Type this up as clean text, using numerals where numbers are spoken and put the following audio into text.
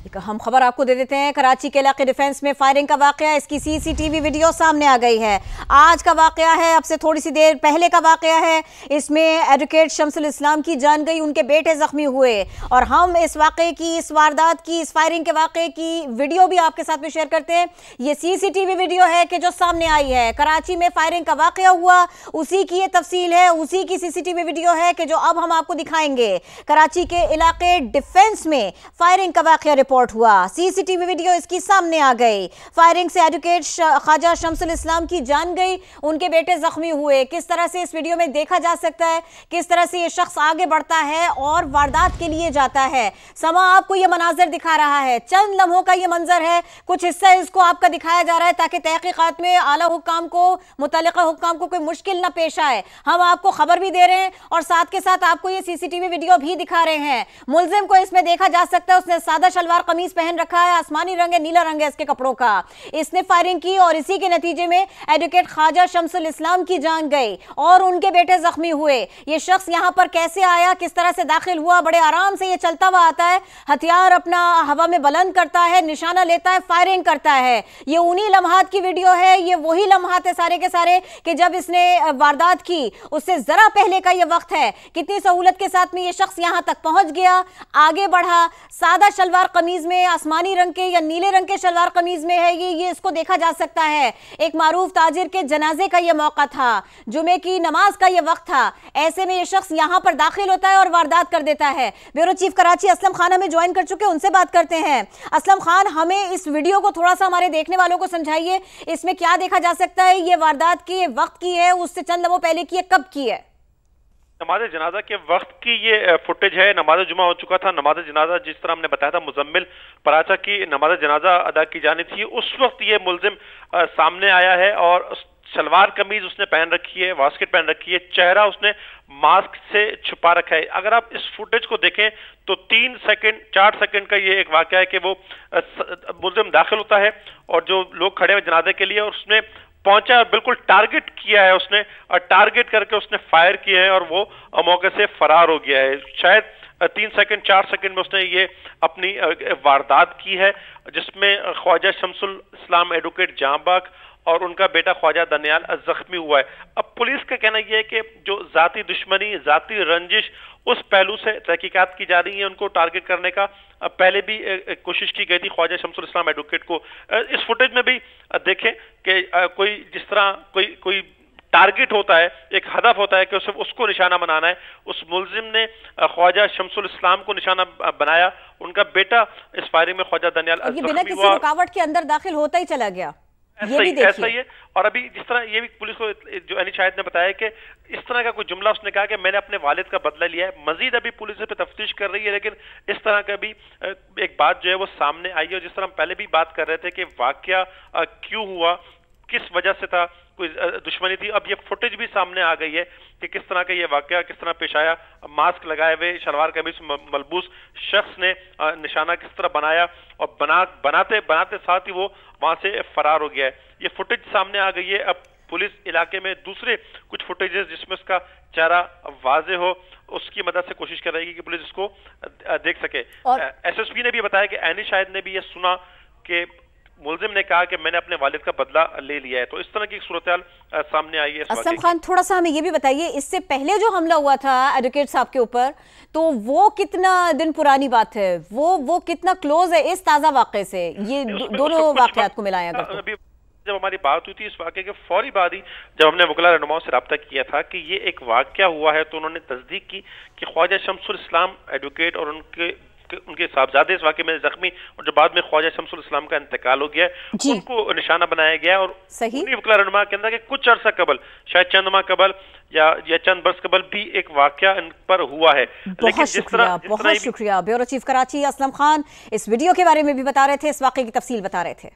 हम खबर आपको दे देते हैं। कराची के इलाके डिफेंस में फायरिंग का वाकया, इसकी सीसीटीवी वीडियो सामने आ गई है। आज का वाकया है, अब से थोड़ी सी देर पहले का वाकया है। इसमें एडवोकेट शम्सुल इस्लाम की जान गई, उनके बेटे जख्मी हुए। और हम इस वाकये की, इस वारदात की, इस फायरिंग के वाकये की वीडियो भी आपके साथ में शेयर करते हैं। ये सीसीटीवी वीडियो है कि जो सामने आई है, कराची में फायरिंग का वाकया हुआ, उसी की ये तफसील है, उसी की सीसीटीवी वीडियो है कि जो अब हम आपको दिखाएंगे। कराची के इलाके डिफेंस में फायरिंग का वाकया रिपोर्ट हुआ, सीसीटीवी वीडियो इसकी सामने आ गई। फायरिंग से एडवोकेट ख्वाजा शम्सुल इस्लाम की जान गई, उनके बेटे जख्मी हुए। किस तरह से इस वीडियो में देखा जा सकता है किस तरह से ये शख्स आगे बढ़ता है और वारदात के लिए जाता है। समा आपको ये मनाजर दिखा रहा है, चंद लम्हों का ये मंजर है, कुछ हिस्सा इसको आपका दिखाया जा रहा है ताकि तहकीकात में आला हुक्काम को, मुतल्लिका हुक्काम को कोई मुश्किल ना पेश आए। हम आपको खबर भी दे रहे हैं और साथ के साथ आपको ये सीसीटीवी वीडियो भी दिखा रहे हैं। मुलजिम को इसमें देखा जा सकता है, उसने सादा शलवार कमीज पहन रखा है, आसमानी रंग है, नीला रंग है इसके कपड़ों का। इसने फायरिंग की और इसी के नतीजे में एडवोकेट ख्वाजा शम्सुल इस्लाम की जान गई और उनके बेटे जख्मी हुए। ये शख्स यहाँ पर कैसे आया, किस तरह से दाखिल हुआ, बड़े आराम से ये चलता हुआ आता है, हथियार अपना हवा में बुलंद करता है, निशाना लेता है, फायरिंग करता है। ये उन्हीं लम्हात की वीडियो है, ये वही लम्हात है सारे के सारे कि जब इसने वारदात की, उससे जरा पहले का ये वक्त है। कितनी सहूलत के साथ में ये शख्स यहाँ तक पहुंच गया, आगे बढ़ा, सादा शलवार कमीज में, आसमानी रंग के या नीले रंग के शलवार कमीज में है ये इसको देखा जा सकता है। एक मारूफ ताजिर के जनाजे का ये मौका था, जुमे की नमाज का ये वक्त था। ऐसे में ये शख्स यहाँ पर दाखिल होता है और वारदात कर देता है। ब्यूरो चीफ कराची असलम खान हमें ज्वाइन कर चुके हैं, उनसे बात करते हैं। असलम खान, हमें इस वीडियो को थोड़ा सा हमारे देखने वालों को समझाइए, इसमें क्या देखा जा सकता है? ये वारदात के वक्त की है, उससे चंद लम्हों पहले की है, कब की है? नमाज जनाजा के वक्त की ये फुटेज है। नमाज जुमा हो चुका था। नमाज जनाजा जिस तरह हमने बताया था, मुजम्मिल पराचा की नमाज जनाजा अदा की जानी थी, उस वक्त ये मुलजिम सामने आया है और शलवार कमीज उसने पहन रखी है, वास्केट पहन रखी है, चेहरा उसने मास्क से छुपा रखा है। अगर आप इस फुटेज को देखें तो 3 सेकंड 4 सेकंड का ये एक वाकया है कि वो मुलजिम दाखिल होता है और जो लोग खड़े हुए जनाजे के लिए, और उसने पहुंचा, बिल्कुल टारगेट किया है उसने, और टारगेट करके उसने फायर किए हैं और वो मौके से फरार हो गया है। शायद 3 सेकंड 4 सेकंड में उसने ये अपनी वारदात की है, जिसमें ख्वाजा शम्सुल इस्लाम एडवोकेट जांबाग और उनका बेटा ख्वाजा दनियाल जख्मी हुआ है। अब पुलिस का कहना यह है कि जो जाती दुश्मनी, जाती रंजिश, उस पहलू से तहकीकात की जा रही है उनको टारगेट करने का। पहले भी कोशिश की गई थी ख्वाजा शम्सुल इस्लाम एडवोकेट को। इस फुटेज में भी देखें कि कोई जिस तरह कोई टारगेट होता है, एक हदफ होता है कि उसको निशाना बनाना है। उस मुलजिम ने ख्वाजा शम्सुल इस्लाम को निशाना बनाया, उनका बेटा इस फायरिंग में ख्वाजा दनियाल बिना किसी रुकावट के अंदर दाखिल होता ही चला गया। ऐसा ही है। और अभी जिस तरह ये भी पुलिस को जो अली शाहिद ने बताया कि इस तरह का कोई जुमला उसने कहा कि मैंने अपने वालिद का बदला लिया है। मजीद अभी पुलिस पे तफ्तीश कर रही है, लेकिन इस तरह का भी एक बात जो है वो सामने आई है। जिस तरह हम पहले भी बात कर रहे थे कि वाकया क्यों हुआ, किस वजह से था, कोई दुश्मनी थी, अब ये फुटेज भी सामने आ गई है कि किस तरह का ये वाकया किस तरह पेश आया। मास्क लगाए हुए, शलवार कमीज मलबूस शख्स ने निशाना किस तरह बनाया और बनाते साथ ही वो वहां से फरार हो गया है। ये फुटेज सामने आ गई है। अब पुलिस इलाके में दूसरे कुछ फुटेजेस जिसमें उसका चेहरा वाजे हो, उसकी मदद से कोशिश कर रही है कि पुलिस इसको देख सके। SSP ने भी बताया कि अली शाहिद ने भी ये सुना कि मुलजिम ने कहा कि मैंने अपने वालिद का बदला ले लिया है। तो इस तरह की सूरत-ए-हाल सामने आई है। असलम खान, थोड़ा सा हमें ये भी बताइए, इससे पहले जो हमला हुआ था एडवोकेट साहब के ऊपर, तो वो कितना दिन पुरानी बात है, वो कितना क्लोज है इस ताजा वाकये से? ये दोनों वाकयात को मिलाया अगर जब हमारी बात हुई थी इस वाकये के फौरी बाद ही, जब हमने वकला रहनुमाओं से रब्ता किया था कि ये एक वाकया हुआ है, तो उन्होंने तस्दीक की कि ख्वाजा शम्सुल इस्लाम एडवोकेट और उनके साहबजादे इस वाकये में जख्मी, और जो बाद में ख्वाजा शम्सुल इस्लाम का इंतकाल हो गया, उनको निशाना बनाया गया। और वकला रहनुमा के अंदर कि कुछ अरसा कबल, शायद चंद माह कबल या चंद बरस कबल भी एक वाकया इन पर हुआ है। बहुत शुक्रिया ब्यूरो चीफ कराची असलम खान, इस वीडियो के बारे में भी बता रहे थे, इस वाकये की तफसील बता रहे थे।